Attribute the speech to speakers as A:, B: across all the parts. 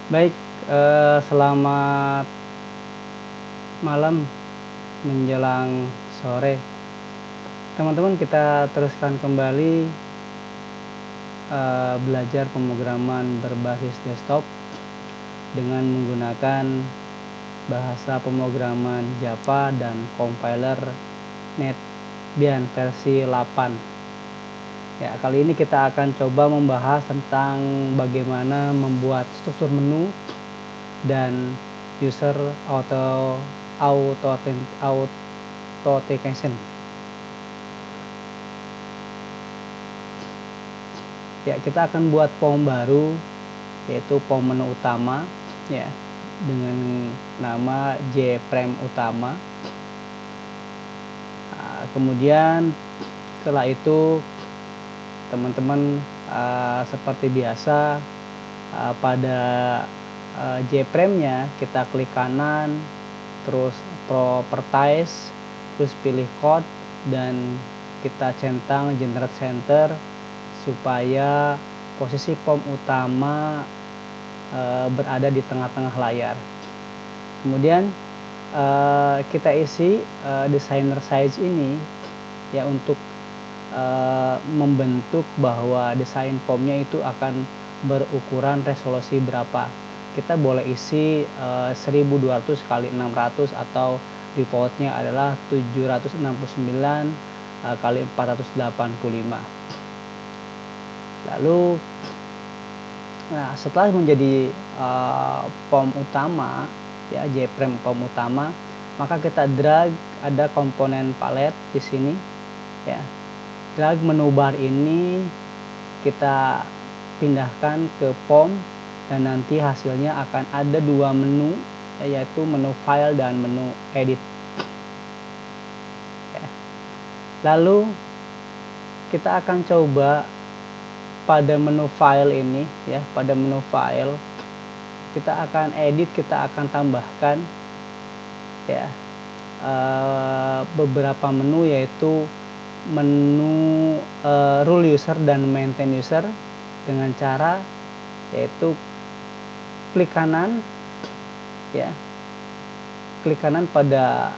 A: Baik, selamat malam menjelang sore. Teman-teman, kita teruskan kembali belajar pemrograman berbasis desktop dengan menggunakan bahasa pemrograman Java dan compiler NetBeans versi 8. Ya, kali ini kita akan coba membahas tentang bagaimana membuat struktur menu dan user authentication. Ya, kita akan buat form baru, yaitu form menu utama, ya, dengan nama jframe utama. Kemudian setelah itu teman-teman seperti biasa pada jframe-nya kita klik kanan, terus properties, terus pilih code dan kita centang generate center supaya posisi form utama berada di tengah-tengah layar. Kemudian kita isi designer size ini ya untuk membentuk bahwa desain formnya itu akan berukuran resolusi berapa. Kita boleh isi 1200 x 600 atau defaultnya adalah 769 x 485. Lalu setelah menjadi form utama ya, jframe form utama, maka kita drag ada komponen palet di sini ya. Drag menu bar ini kita pindahkan ke form dan nanti hasilnya akan ada dua menu, yaitu menu file dan menu edit. Lalu kita akan coba pada menu file ini ya, pada menu file kita akan edit, kita akan tambahkan ya beberapa menu, yaitu menu rule user dan maintain user dengan cara yaitu klik kanan ya, klik kanan pada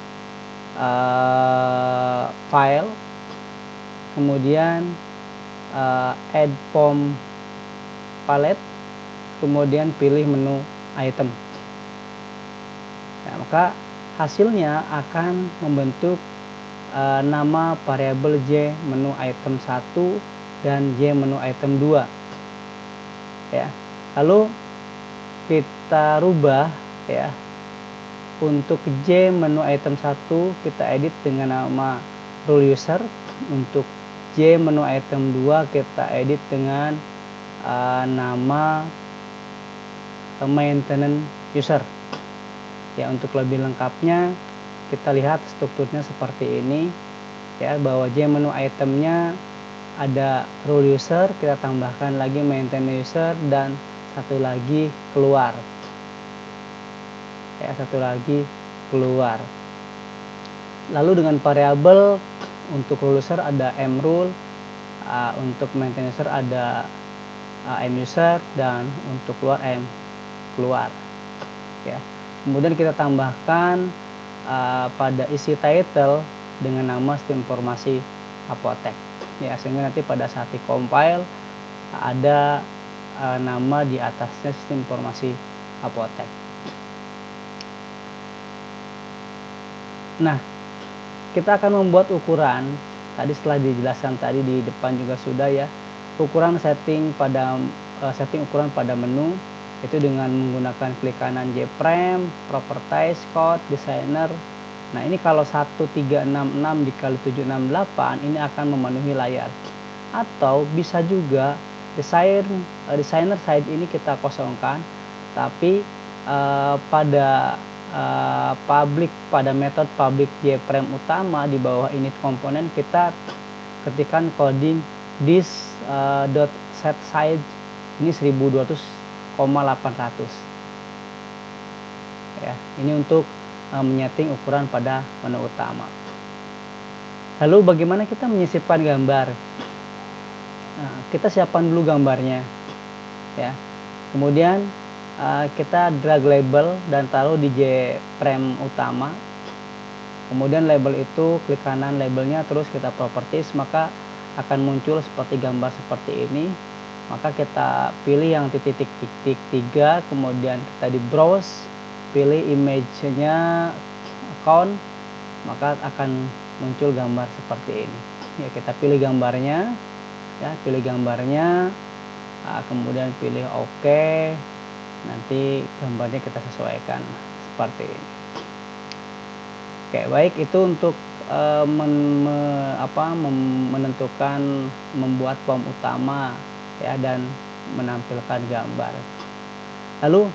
A: file, kemudian add form palette, kemudian pilih menu item. Maka hasilnya akan membentuk nama variabel J menu item 1 dan J menu item 2 ya. Lalu kita rubah ya, untuk J menu item 1 kita edit dengan nama rule user, untuk J menu item 2 kita edit dengan nama maintenance user ya. Untuk lebih lengkapnya kita lihat strukturnya seperti ini ya, bahwa J menu itemnya ada rule user, kita tambahkan lagi maintenance user dan satu lagi keluar ya, satu lagi keluar. Lalu dengan variabel untuk rule user ada mrule, untuk maintenance user ada muser, dan untuk keluar keluar ya. Kemudian kita tambahkan pada isi title dengan nama sistem informasi apotek ya, sehingga nanti pada saat di compile ada nama di atasnya sistem informasi apotek. Nah, kita akan membuat ukuran. Tadi setelah dijelaskan tadi di depan juga sudah ya, ukuran setting ukuran pada menu itu dengan menggunakan klik kanan jframe, properties, code, designer. Nah, ini kalau 1366 dikali 768 ini akan memenuhi layar. Atau bisa juga designer side ini kita kosongkan, tapi pada pada metode public jframe utama di bawah init komponen kita ketikkan coding this.set size ini 1200,800 ya. Ini untuk menyeting ukuran pada menu utama. Lalu bagaimana kita menyisipkan gambar? Nah, kita siapkan dulu gambarnya ya. Kemudian kita drag label dan taruh di JFrame utama. Kemudian label itu klik kanan labelnya, terus kita properties, maka akan muncul seperti gambar seperti ini. Maka kita pilih yang titik-titik 3, kemudian kita di browse, pilih image-nya account, maka akan muncul gambar seperti ini. Ya, kita pilih gambarnya, ya, pilih gambarnya, kemudian pilih OK. Nanti gambarnya kita sesuaikan seperti ini. Oke, baik, itu untuk menentukan membuat form utama, ya, dan menampilkan gambar. Lalu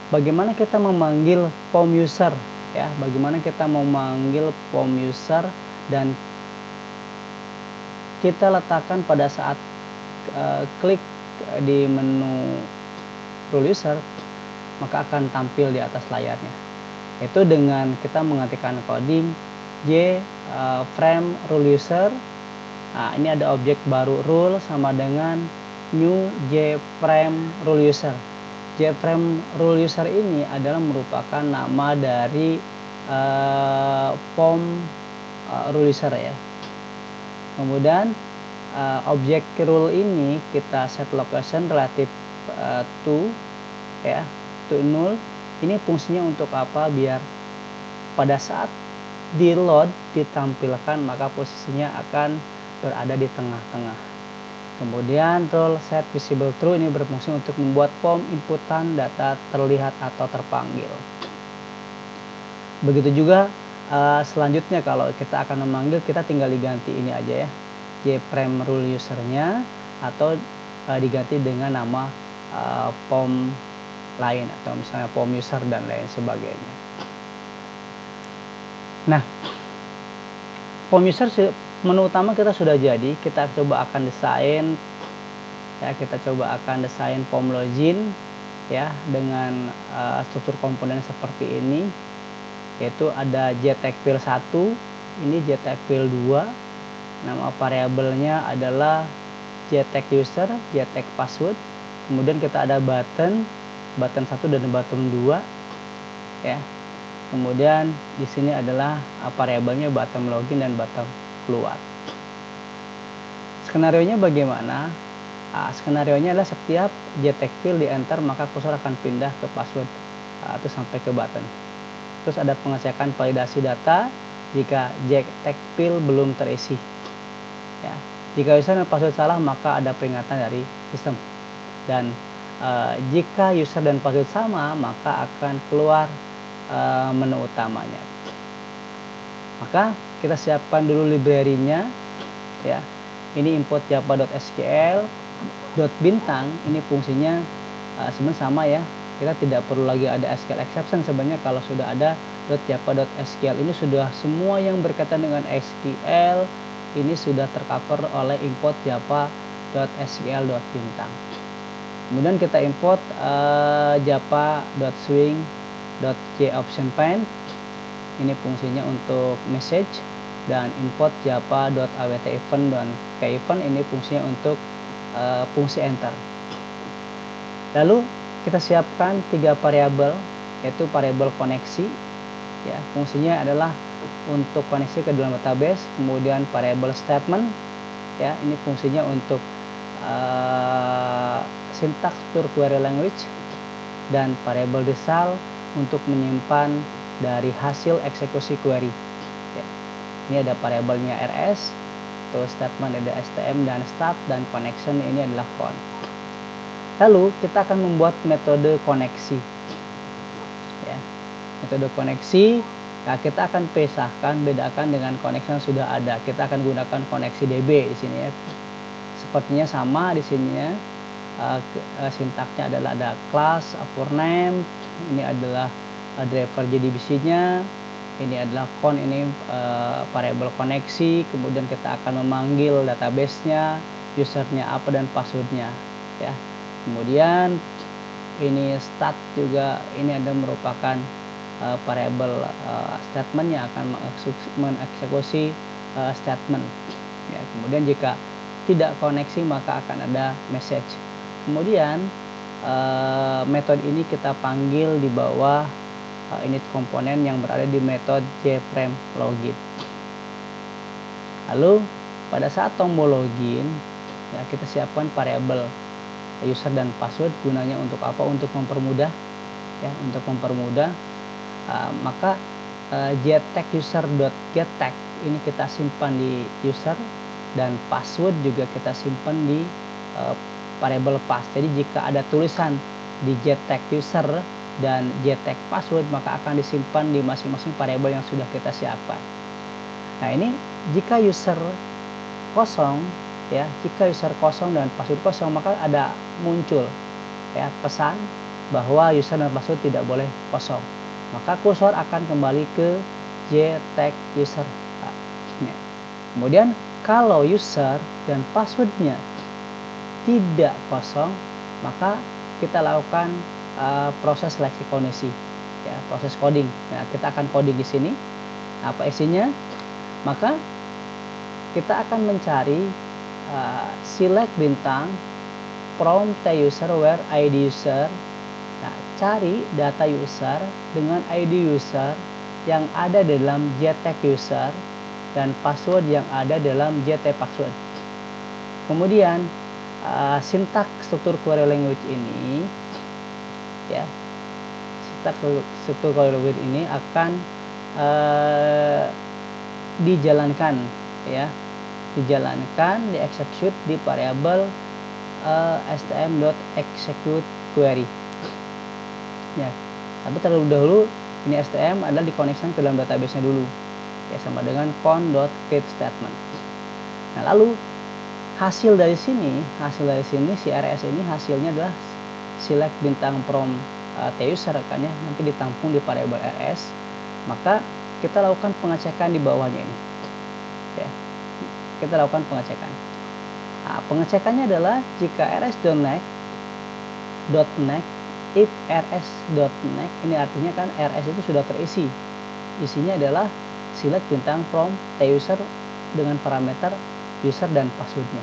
A: bagaimana kita memanggil form user, ya? Bagaimana kita memanggil form user dan kita letakkan pada saat klik di menu rule user, maka akan tampil di atas layarnya. Itu dengan kita mengetikkan coding JFrame rule user. Nah, ini ada objek baru rule sama dengan new JFrame rule user. JFrame rule user ini adalah merupakan nama dari form rule user, ya. Kemudian objek rule ini kita set location relative to, ya, to null. Ini fungsinya untuk apa? Biar pada saat di load ditampilkan maka posisinya akan berada di tengah-tengah. Kemudian rule set visible true ini berfungsi untuk membuat form inputan data terlihat atau terpanggil. Begitu juga selanjutnya kalau kita akan memanggil, kita tinggal diganti ini aja, ya, JFrame rule usernya, atau diganti dengan nama form lain, atau misalnya form user dan lain sebagainya. Nah, form user menu utama kita sudah jadi. Kita coba akan desain, ya, kita coba akan desain form login, ya, dengan struktur komponen seperti ini, yaitu ada JTagFill 1, ini JTagFill 2, nama variabelnya adalah JTagUser, JTagPassword. Kemudian kita ada button 1 dan button 2, ya. Kemudian di sini adalah variabelnya button login dan button keluar. Skenarionya bagaimana? Skenarionya adalah setiap JTagFill di enter maka kursor akan pindah ke password atau sampai ke button. Terus ada pengecekan validasi data jika JTagFill belum terisi, ya. Jika user dan password salah maka ada peringatan dari sistem, dan jika user dan password sama maka akan keluar menu utamanya. Maka kita siapkan dulu library-nya, ya. Ini import java.sql .bintang. Ini fungsinya sebenarnya sama, ya. Kita tidak perlu lagi ada SQL exception sebenarnya kalau sudah ada .java.sql. Ini sudah semua yang berkaitan dengan SQL ini sudah tercover oleh import java.sql .bintang. Kemudian kita import java.swing.jOptionPaint. Ini fungsinya untuk message, dan import java.awtEvent dan kEvent ini fungsinya untuk fungsi enter. Lalu kita siapkan 3 variabel, yaitu variabel koneksi, ya, fungsinya adalah untuk koneksi ke dalam database. Kemudian variabel statement, ya, ini fungsinya untuk syntax per query language, dan variabel result untuk menyimpan dari hasil eksekusi query, ya. Ini ada variabelnya rs, terus statement ada stm dan start, dan connection ini adalah con. Lalu kita akan membuat metode koneksi, ya. Metode koneksi, nah, kita akan bedakan dengan koneksi yang sudah ada. Kita akan gunakan koneksi db di sini, ya. Sepertinya sama di sini, ya. Sintaksnya adalah ada class for name, ini adalah driver JDBC-nya, ini adalah con, ini variabel koneksi. Kemudian kita akan memanggil database-nya, usernya apa dan passwordnya, ya. Kemudian ini start juga, ini ada merupakan variabel statement yang akan mengeksekusi statement, ya. Kemudian jika tidak koneksi maka akan ada message. Kemudian metode ini kita panggil di bawah init komponen yang berada di metode jframe login. Lalu pada saat tombol login, ya, kita siapkan variabel user dan password. Gunanya untuk apa? Untuk mempermudah, ya, untuk mempermudah. Maka getTag user.getTag ini kita simpan di user, dan password juga kita simpan di variabel pass. Jadi jika ada tulisan di getTag user dan getTag password, maka akan disimpan di masing-masing variabel yang sudah kita siapkan. Nah, ini jika user kosong, ya, jika user kosong dan password kosong, maka ada muncul, ya, pesan bahwa user dan password tidak boleh kosong. Maka kursor akan kembali ke getTag user. Ya. Kemudian kalau user dan passwordnya tidak kosong, maka kita lakukan proses seleksi kondisi, ya, proses coding. Nah, kita akan coding di sini. Apa isinya? Maka kita akan mencari select bintang from user where ID user. Nah, cari data user dengan ID user yang ada dalam getTag user dan password yang ada dalam getTag password. Kemudian sintak struktur query language ini, ya, sintak struktur query language ini akan dijalankan, ya, diexecute di variabel stm.executeQuery. Ya, tapi terlebih dahulu ini stm adalah dikoneksikan ke dalam database-nya dulu, ya, sama dengan con.createStatement. Nah, lalu hasil dari sini CRS ini hasilnya adalah select bintang from user, kan, ya, nanti ditampung di variabel rs. Maka kita lakukan pengecekan di bawahnya ini, ya, kita lakukan pengecekan. Nah, pengecekannya adalah jika rs.next if rs.next, ini artinya kan rs itu sudah terisi. Isinya adalah select bintang from user dengan parameter user dan passwordnya,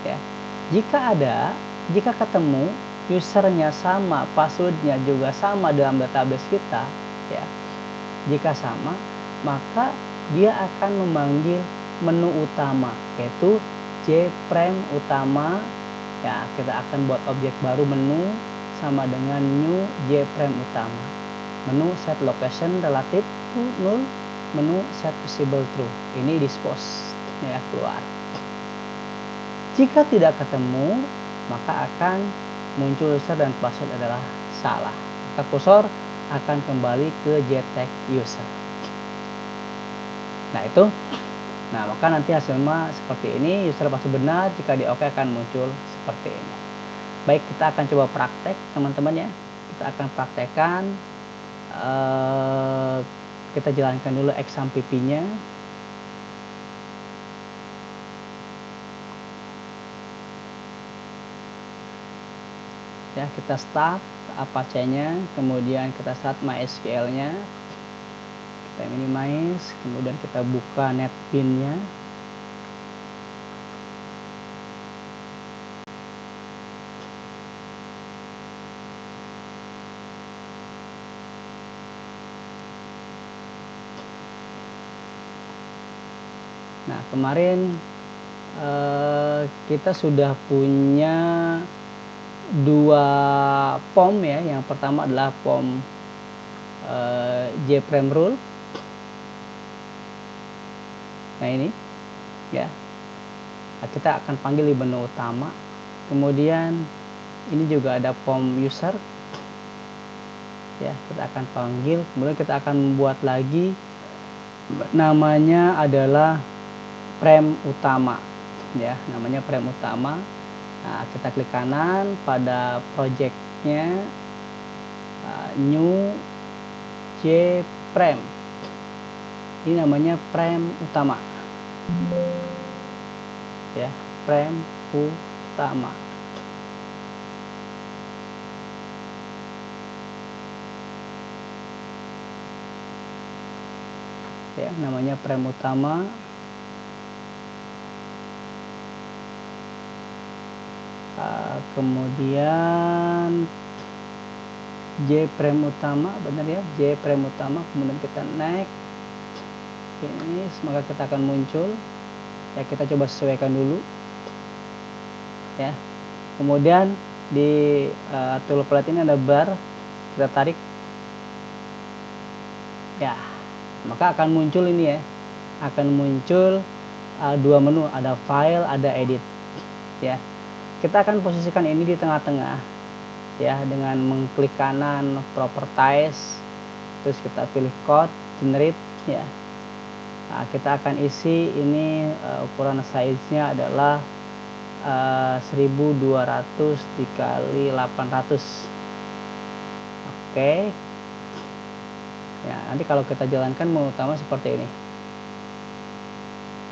A: ya. Jika ketemu usernya sama, passwordnya juga sama dalam database kita, ya, jika sama, maka dia akan memanggil menu utama, yaitu jframe utama. Ya, kita akan buat objek baru menu sama dengan new jframe utama. Menu set location relative to null, menu set visible true. Ini dispose, ya, keluar. Jika tidak ketemu, maka akan muncul user dan password adalah salah. Maka kursor akan kembali ke getTag user. Nah, itu. Nah, maka nanti hasilnya seperti ini, user password benar, jika di OK akan muncul seperti ini. Baik, kita akan coba praktek, teman-teman, ya. Kita akan praktekkan, kita jalankan dulu XAMPP-nya. Ya, kita start Apache-nya, kemudian kita start MySQL-nya, kita minimize, kemudian kita buka NetBeans-nya. Nah, kemarin kita sudah punya dua POM, ya. Yang pertama adalah POM jframe rule. Nah, ini, ya. Nah, kita akan panggil di menu utama. Kemudian ini juga ada POM user, ya, kita akan panggil. Kemudian kita akan membuat lagi, namanya adalah frame utama, ya, namanya frame utama. Nah, kita klik kanan pada projectnya, new jframe. Ini namanya frame utama, ya, frame utama. Ya, namanya frame utama. Kemudian J prime utama, benar ya, J prime utama, kemudian kita next finish, maka kita akan muncul ya. Kita coba sesuaikan dulu ya. Kemudian di tool plate ini ada bar, kita tarik ya, maka akan muncul ini ya, akan muncul dua menu, ada file, ada edit ya. Kita akan posisikan ini di tengah-tengah ya, dengan mengklik kanan properties, terus kita pilih code generate ya. Nah, kita akan isi ini ukuran size-nya adalah 1200 dikali 800. Oke ya, nanti kalau kita jalankan menu utama seperti ini.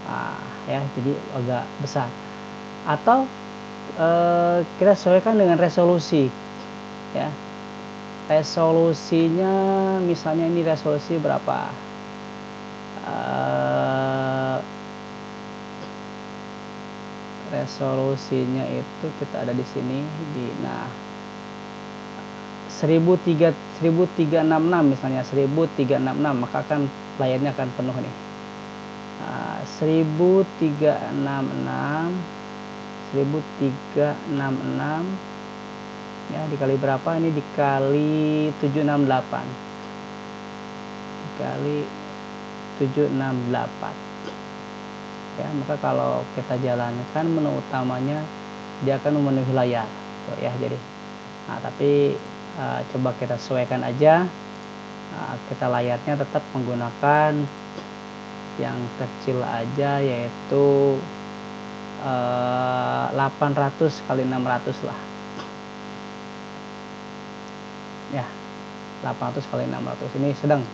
A: Nah ya, jadi agak besar, atau kita sesuaikan dengan resolusi ya. Resolusinya misalnya ini resolusi berapa, resolusinya itu kita ada di sini di 1366 misalnya, 1366, maka akan layarnya akan penuh nih. 1366 ya, dikali berapa ini, dikali 768, dikali 768 ya. Maka kalau kita jalankan menu utamanya, dia akan memenuhi layar tuh ya. Jadi tapi coba kita sesuaikan aja, kita layarnya tetap menggunakan yang kecil aja, yaitu 800 kali 600 lah ya, 800 kali 600 ini sedang.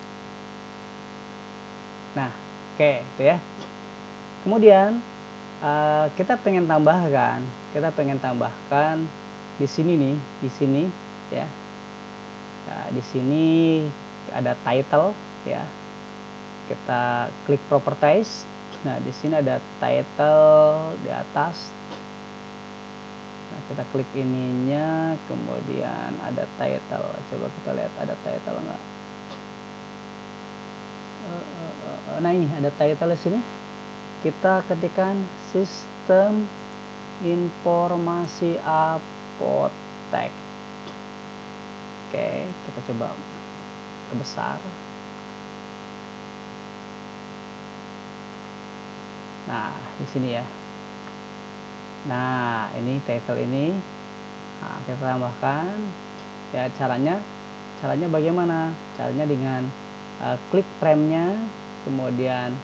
A: Nah oke itu ya. Kemudian kita pengen tambahkan di sini nih, di sini ya. Nah, di sini ada title ya. Kita klik properties. Nah, di sini ada title di atas. Nah, kita klik ininya, kemudian ada title. Coba kita lihat ada title enggak. Nah, ini ada title di sini. Kita ketikkan sistem informasi apotek. Oke, kita coba besar. Nah, di sini ya. Nah, ini title ini. Nah, kita tambahkan. Ya, caranya bagaimana? Caranya dengan klik frame-nya, kemudian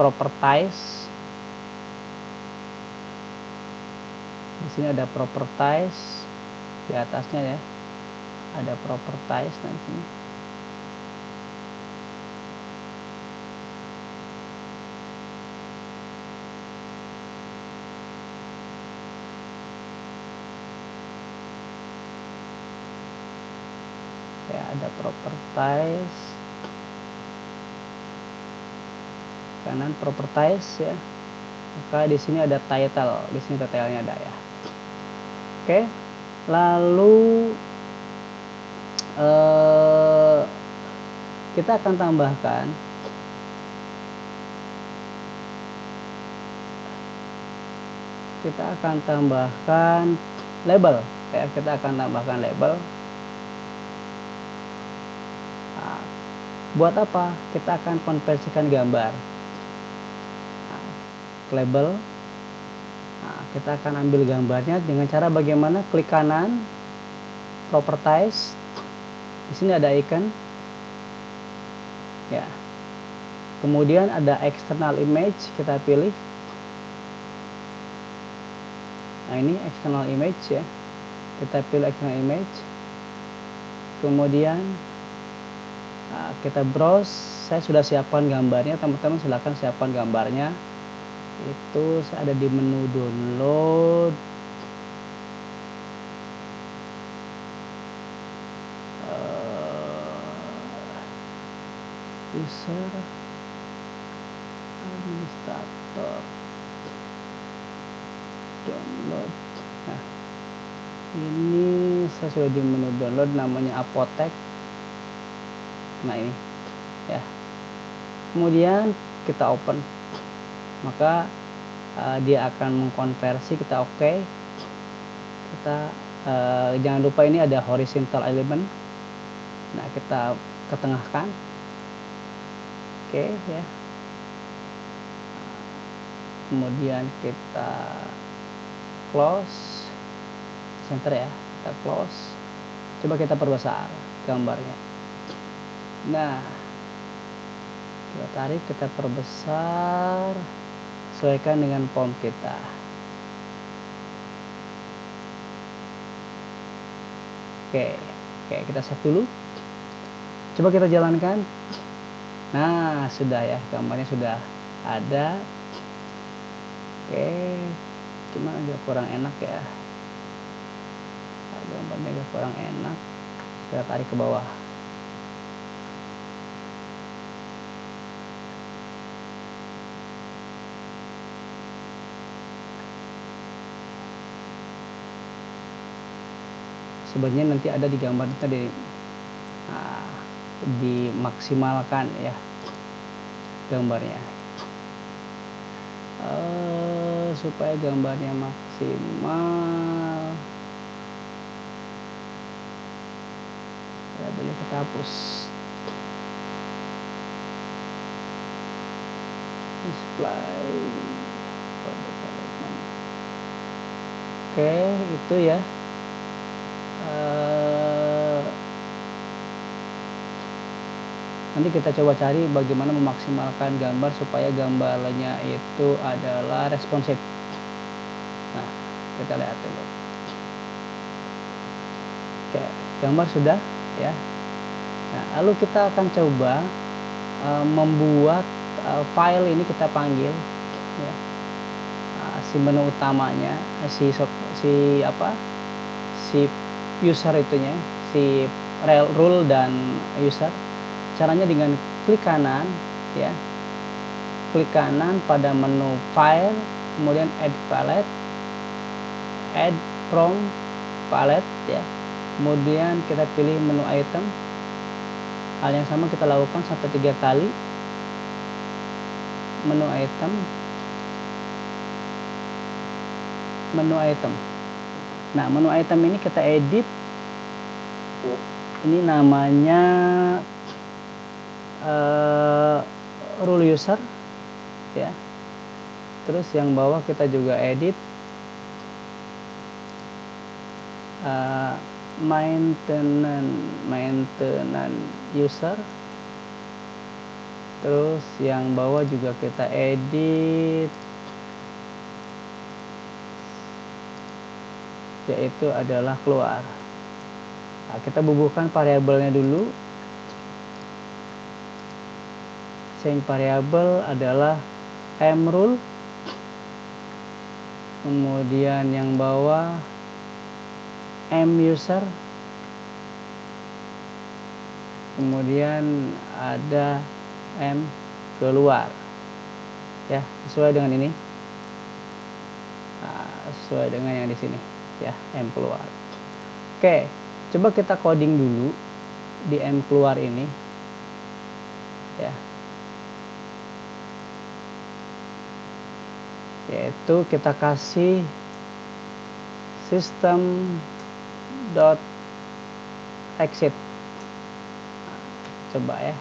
A: properties. Di sini ada properties di atasnya ya. Ada properties di sini. Ya, ada properties. Kanan properties ya. Maka di sini ada title, di sini detailnya ada ya. Oke. Lalu kita akan tambahkan label ya. Kita akan tambahkan label. Nah, buat apa? Kita akan konversikan gambar. Nah, label. Nah, kita akan ambil gambarnya dengan cara bagaimana? Klik kanan, properties. Di sini ada icon. Ya. Kemudian ada external image, kita pilih. Nah, ini external image ya. Kita pilih external image. Kemudian kita browse. Saya sudah siapkan gambarnya, teman-teman silahkan siapkan gambarnya. Itu ada di menu download. User administrator download. Nah, ini ini saya sudah di menu download, namanya Apotek. Nah ini ya, kemudian kita open, maka dia akan mengkonversi. Kita oke. Kita jangan lupa ini ada horizontal element. Nah kita ketengahkan. Oke ya, kemudian kita close, center ya, kita close. Coba kita perbesar gambarnya. Nah kita tarik, kita perbesar, sesuaikan dengan font kita. Oke, kita save dulu. Coba kita jalankan. Nah sudah ya, gambarnya sudah ada. Oke, cuma agak kurang enak ya, gambarnya agak kurang enak. Kita tarik ke bawah. Sebenarnya nanti ada di gambar tadi, dimaksimalkan ya gambarnya, supaya gambarnya maksimal. Boleh kita hapus. Display. Oke, itu ya. Nanti kita coba cari bagaimana memaksimalkan gambar supaya gambarnya itu adalah responsif. Nah, kita lihat dulu. Oke, gambar sudah ya. Nah, lalu kita akan coba membuat file ini, kita panggil ya, si menu utamanya, si user itunya, si rule dan user. Caranya dengan klik kanan ya, klik kanan pada menu file, kemudian add palette, add from palette ya, kemudian kita pilih menu item. Hal yang sama kita lakukan sampai 3 kali. Menu item, menu item. Nah menu item ini kita edit. Ini namanya rule user ya. Terus yang bawah kita juga edit maintenance user. Terus yang bawah juga kita edit, yaitu adalah keluar. Nah, kita bubuhkan variabelnya dulu. Change variable adalah mrule, kemudian yang bawah muser, kemudian ada keluar ya, sesuai dengan ini. Nah, sesuai dengan yang di sini ya, keluar. Oke, coba kita coding dulu di keluar ini ya, yaitu kita kasih system.exit. Coba ya,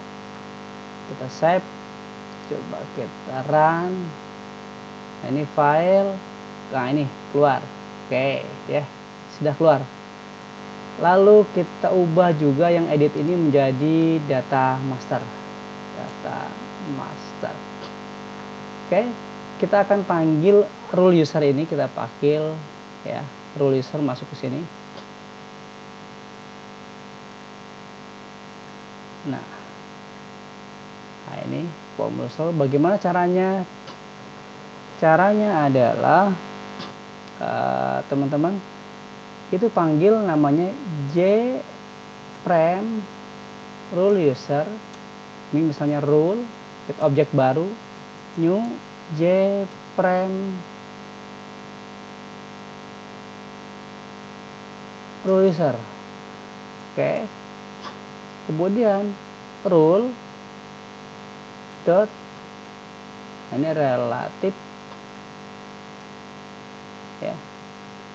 A: kita save, coba kita run. Nah, ini file, nah ini keluar. Oke ya, sudah keluar. Lalu kita ubah juga yang edit ini menjadi data master. Oke, kita akan panggil rule user ini, kita panggil ya, rule user masuk ke sini. Nah ini formula. Bagaimana caranya? Caranya adalah teman-teman itu panggil namanya jframe rule user. Ini misalnya rule, objek baru, new jframe rule user. Oke. Kemudian rule dot, ini relatif ya,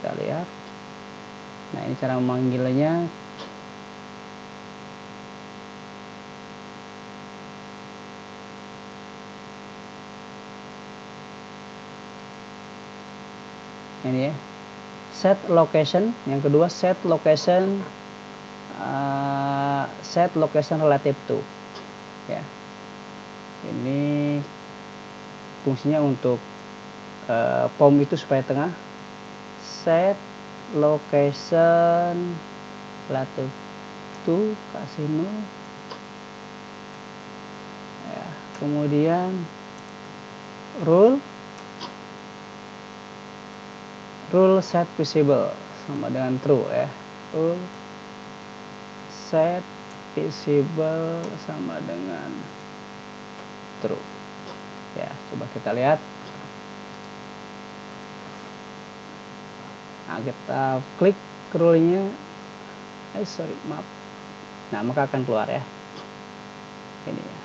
A: kita lihat. Nah, ini cara memanggilnya. Ini ya, set location. Yang kedua set location relative to ya. Ini fungsinya untuk POM itu supaya tengah. Set location relative to, kasih 0 ya. Kemudian rule set visible sama dengan true ya. Rule set visible sama dengan true ya. Coba kita lihat. Nah, kita klik rule-nya, maaf. Nah, maka akan keluar ya. Ini ya.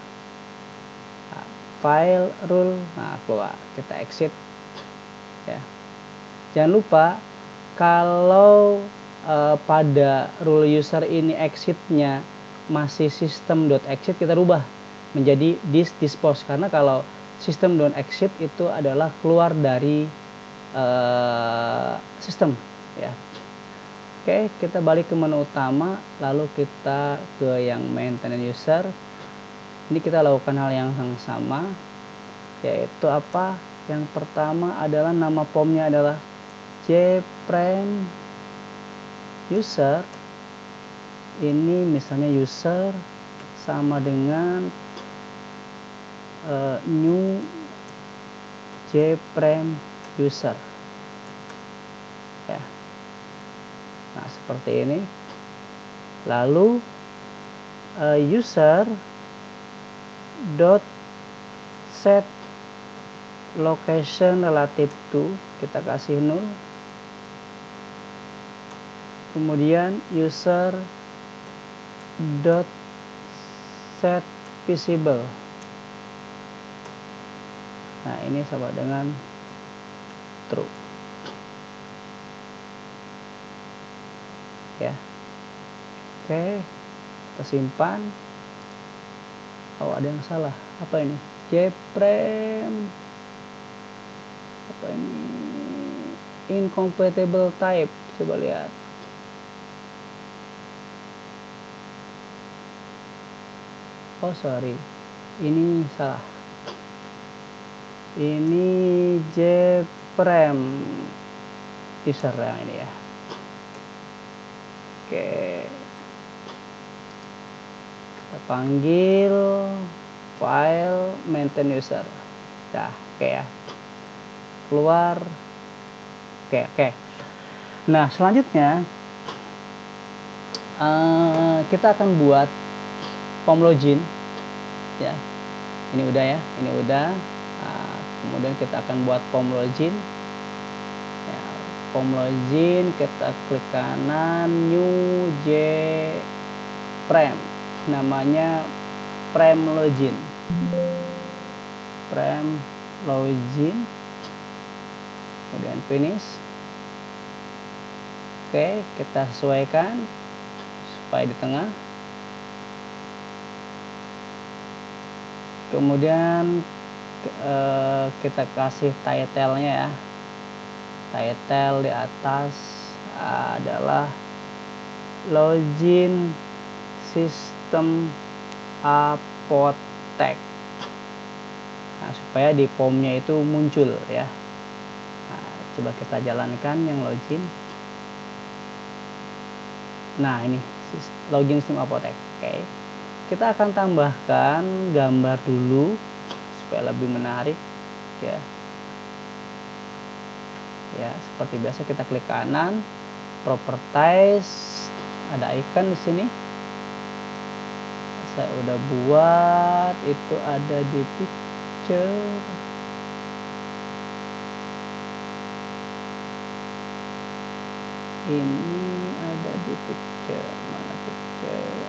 A: Nah, file rule, nah keluar. Kita exit ya. Jangan lupa kalau pada rule user ini exitnya masih system.exit, kita rubah menjadi this dispose, karena kalau system.exit itu adalah keluar dari sistem ya. Oke, kita balik ke menu utama, lalu kita ke yang maintenance user. Ini kita lakukan hal yang sama, yaitu apa? Yang pertama adalah nama POM-nya adalah jprem user. Ini misalnya user sama dengan new jprem user ya. Nah, seperti ini. Lalu user dot set location relative to, kita kasih 0. Kemudian user dot set visible. Nah, ini sama dengan true ya. Oke, kita simpan. Oh, ada yang salah. Apa ini? Jprem, apa ini? Incompatible type. Coba lihat. Oh, sorry, ini salah. Ini jprem user yang ini ya. Oke, kita panggil file maintain user. Dah, oke ya. Keluar. Oke. Nah, selanjutnya kita akan buat POM login ya. Ini udah ya, ini udah. Nah, kemudian kita akan buat POM login ya. POM login, kita klik kanan, new jprem, namanya prem login. Kemudian finish. Oke, kita sesuaikan supaya di tengah. Kemudian kita kasih title-nya ya. Title di atas adalah login system apotek. Nah, supaya di POM-nya itu muncul ya. Nah, coba kita jalankan yang login. Nah, ini login sistem apotek. Oke. Kita akan tambahkan gambar dulu supaya lebih menarik ya. Ya, seperti biasa kita klik kanan, properties, ada icon di sini. Saya udah buat, itu ada di picture. Ini ada di picture, mana picture,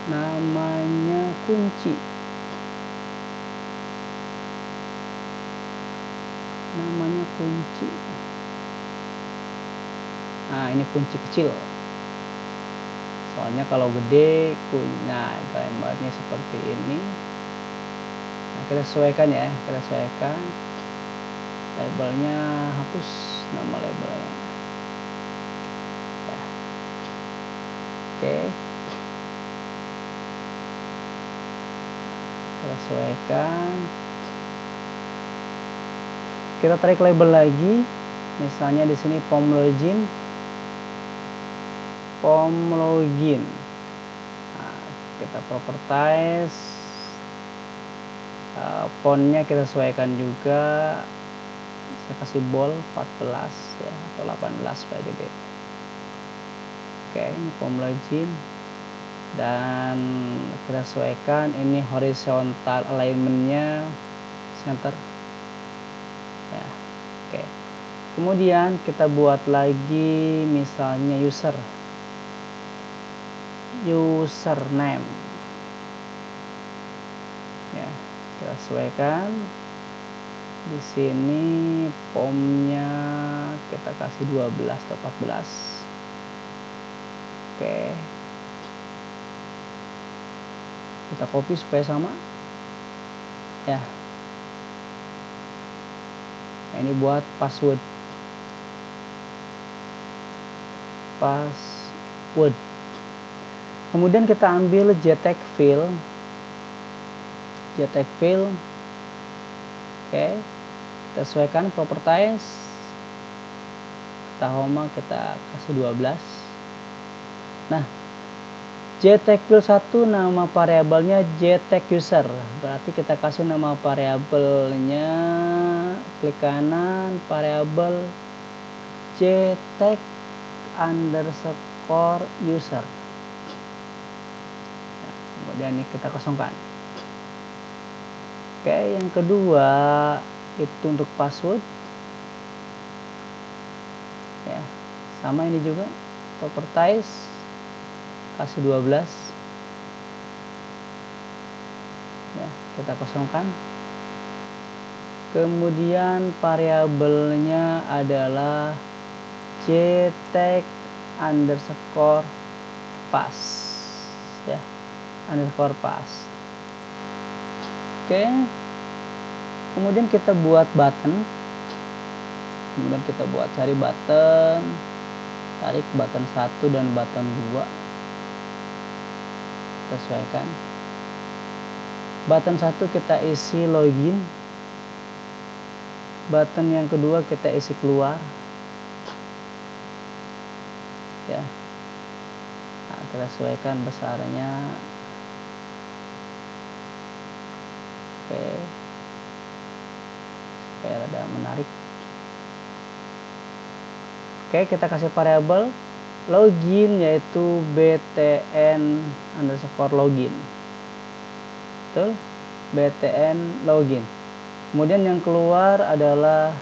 A: namanya kunci, namanya kunci. Nah, ini kunci kecil, soalnya kalau gede nah gambarnya seperti ini. Nah, kita sesuaikan ya, kita sesuaikan labelnya, hapus nama labelnya ya. Oke, kita sesuaikan, kita tarik label lagi, misalnya di sini form login. Nah, kita properties, fontnya kita sesuaikan juga, saya kasih bold 14 ya, atau 18 supaya gede. Oke, ini form login, dan kita sesuaikan ini horizontal alignmentnya center ya. Oke, kemudian kita buat lagi misalnya username ya, kita sesuaikan. Di sini formnya kita kasih 12 atau 14. Oke, kita copy supaya sama ya. Nah, ini buat password. Kemudian kita ambil JTAG fill. Oke, kita sesuaikan properties, kita home, kita kasih 12. Nah, JTAG fill 1 nama variabelnya JTAG user, berarti kita kasih nama variabelnya, klik kanan, variabel JTAG underscore user. Nah, kemudian ini kita kosongkan. Oke, yang kedua itu untuk password ya, sama ini juga, properties, kasih 12 ya, kita kosongkan. Kemudian variabelnya adalah JTAG underscore pass ya, underscore pass. Oke, kemudian kita buat button, cari button, tarik button 1 dan button 2, kita sesuaikan. Button 1 kita isi login, button yang kedua kita isi keluar ya. Nah, kita sesuaikan besarnya. Oke, supaya ada menarik. Oke, kita kasih variabel login yaitu btn underscore login. Betul, btn login. Kemudian yang keluar adalah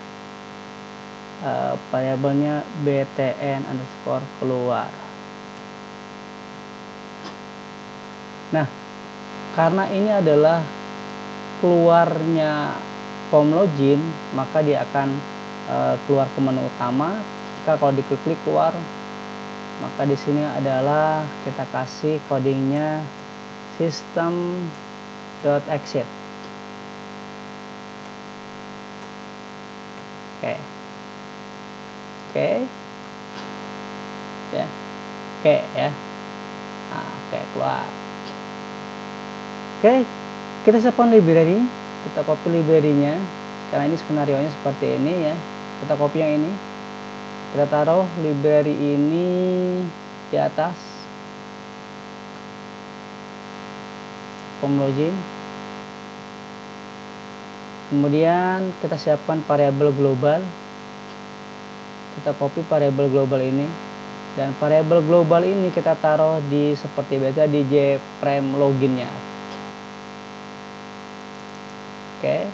A: variabelnya btn underscore keluar. Nah, karena ini adalah keluarnya form login, maka dia akan keluar ke menu utama. Jika kalau diklik keluar, maka di sini adalah kita kasih codingnya system.exit. Oke ya, nah, oke, keluar. Oke, kita siapkan library, kita copy library-nya karena ini skenario-nya seperti ini ya. Kita copy yang ini, kita taruh library ini di atas form login. Kemudian kita siapkan variabel global, kita copy variabel global ini, dan variabel global ini kita taruh di seperti biasa di jframe loginnya. Oke,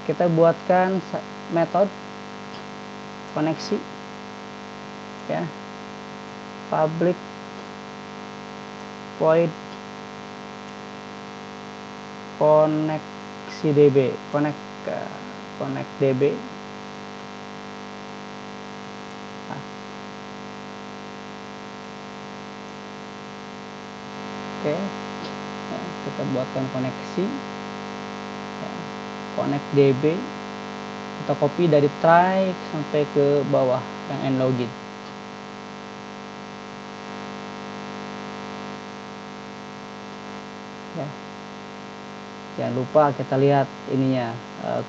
A: kita buatkan metode koneksi ya. public void koneksi db connect db. Oke, ya, kita buatkan koneksi ya, connect db, kita copy dari try sampai ke bawah yang end login. Ya, jangan lupa kita lihat ininya,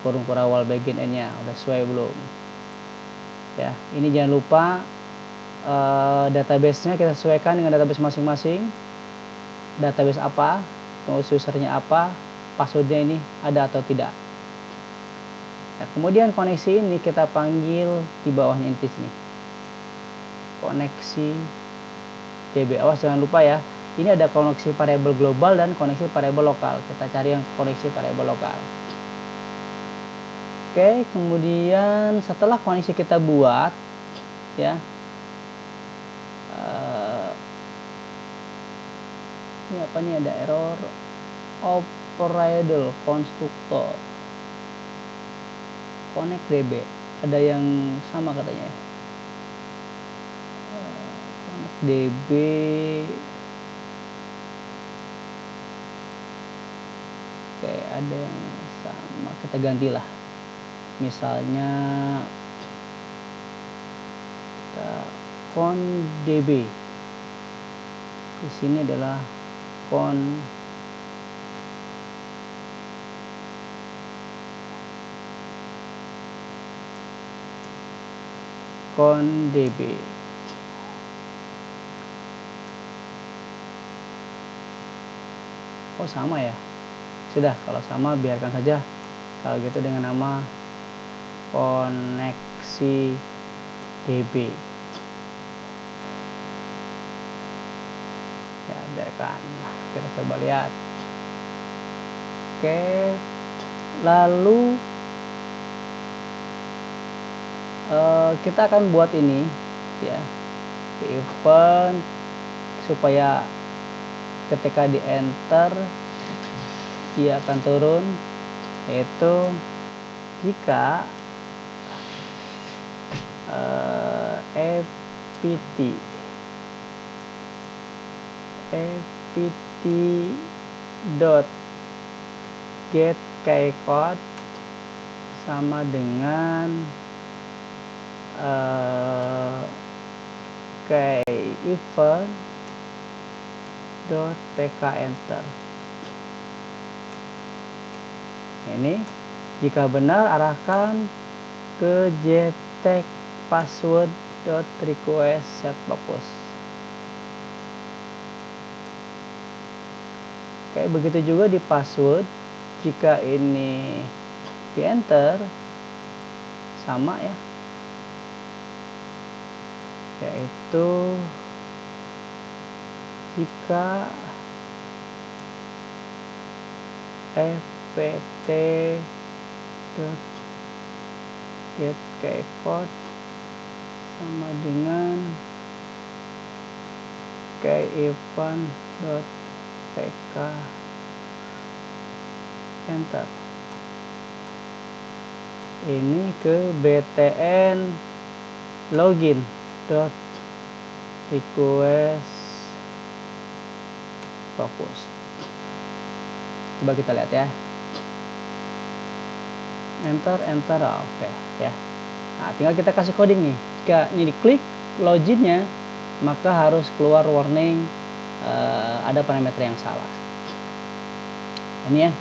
A: kurung kurawal bagian nya udah sesuai belum ya. Ini jangan lupa database nya kita sesuaikan dengan database masing-masing. Database apa, terus usernya apa, passwordnya ini ada atau tidak ya. Kemudian koneksi ini kita panggil di bawahnya intis nih, koneksi db. Awas jangan lupa ya, ini ada koneksi variabel global dan koneksi variabel lokal. Kita cari yang koneksi variabel lokal. Oke, kemudian setelah koneksi kita buat ya, ini apa nih, ada error operator constructor connect db, ada yang sama katanya ya. Connect db oke, ada yang sama, kita gantilah. Misalnya kita con db, di sini adalah con db. Oh sama ya, sudah, kalau sama biarkan saja kalau gitu dengan nama koneksi db ya, biarkan. Kita coba lihat. Oke, lalu kita akan buat ini ya, event supaya ketika di enter dia akan turun, yaitu jika apt dot get key code sama dengan key event dot pk enter. Ini jika benar arahkan ke jtag password dot request set purpose. Oke, begitu juga di password, jika ini di enter sama ya, yaitu jika apt dot get key code sama dengan key event dot pk enter. Ini ke btn login dot request purpose. Coba kita lihat ya, enter oke ya. Nah, tinggal kita kasih coding nih. Jika ini diklik loginnya, maka harus keluar warning ada parameter yang salah. Ini ya,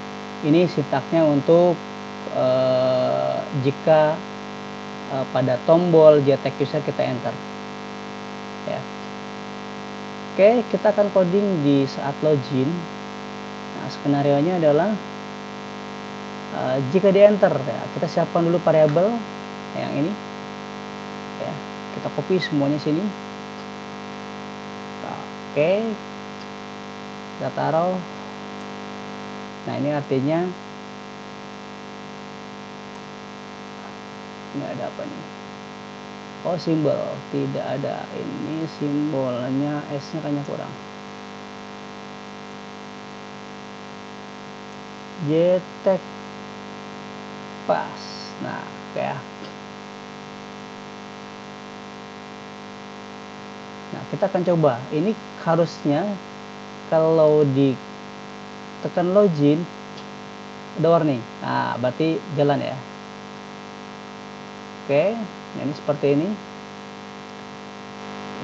A: ini sintaksnya untuk jika pada tombol jtag user kita enter ya. Oke, kita akan coding di saat login. Nah, skenario nya adalah jika di enter ya, kita siapkan dulu variabel yang ini ya, kita copy semuanya sini. Oke, kita taruh. Nah, ini artinya ini ada apa nih, Oh, simbol tidak ada, ini simbolnya S-nya kayaknya kurang. JTEK pas. Nah, kayak. Nah, kita akan coba. Ini harusnya kalau ditekan login ada warning. Nah, berarti jalan ya. Oke, ini seperti ini.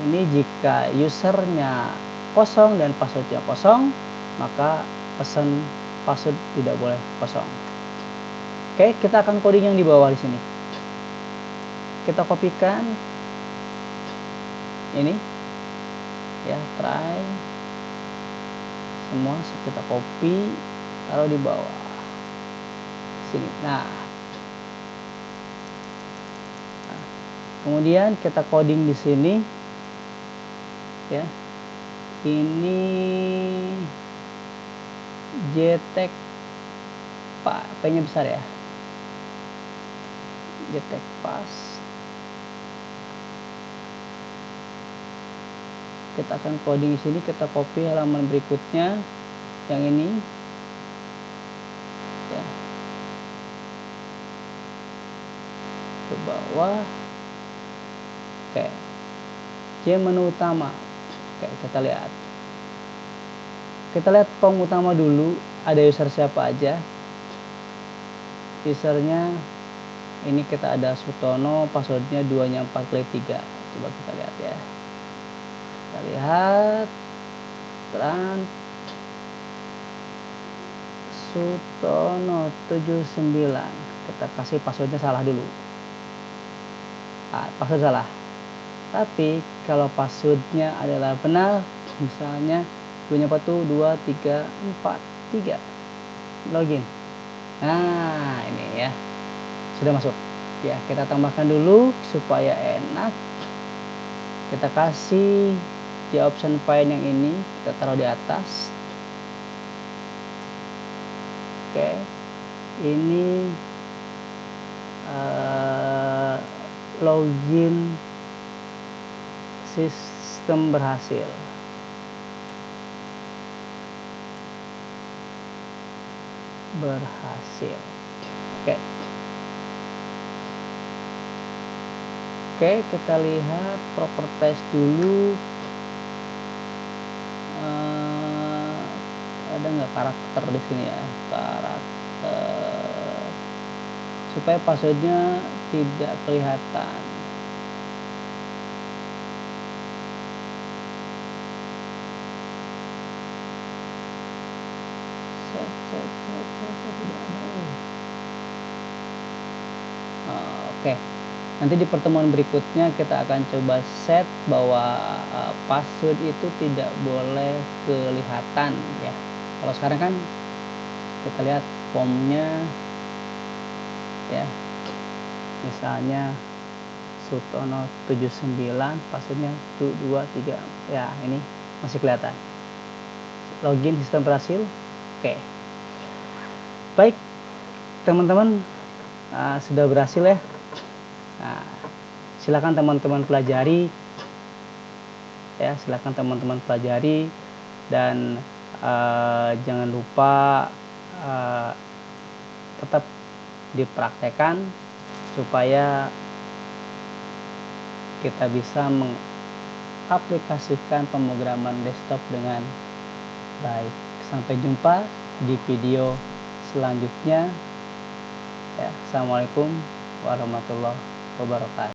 A: Ini jika usernya kosong dan passwordnya kosong, maka pesan password tidak boleh kosong. Oke, kita akan coding yang di bawah di sini. Kita kopikan ini, ya, try semua, kita copy, taruh di bawah sini. Nah, kemudian kita coding di sini, ya. Ini JTEK P-nya besar ya. JTEK pas. Kita akan coding di sini, kita copy halaman berikutnya yang ini, ya, ke bawah. Oke, J menu utama. Oke, kita lihat form utama dulu, ada user siapa aja. Usernya ini kita ada Sutono, passwordnya 2 × 4 × 3. Coba kita lihat ya. Kita lihat tran Sutono 79. Kita kasih passwordnya salah dulu. Nah, password salah. Tapi kalau passwordnya adalah benar, misalnya 2 × 4 2 3 4 3, login. Nah, ini ya, sudah masuk. Ya, kita tambahkan dulu supaya enak. Kita kasih di option find yang ini, kita taruh di atas. Oke, ini login sistem berhasil. Oke, kita lihat properties dulu. Ada nggak karakter di sini ya, karakter, supaya passwordnya tidak kelihatan. Oke, nanti di pertemuan berikutnya kita akan coba set bahwa password itu tidak boleh kelihatan ya. Kalau sekarang kan kita lihat formnya ya, misalnya Sutono 79, passwordnya 2 3, ya, ini masih kelihatan. Login sistem berhasil. Oke, baik teman-teman, sudah berhasil ya. Nah, silakan teman-teman pelajari ya, silakan teman-teman pelajari, dan jangan lupa tetap dipraktekkan supaya kita bisa mengaplikasikan pemrograman desktop dengan baik. Sampai jumpa di video selanjutnya ya. Assalamualaikum warahmatullahi wabarakatuh.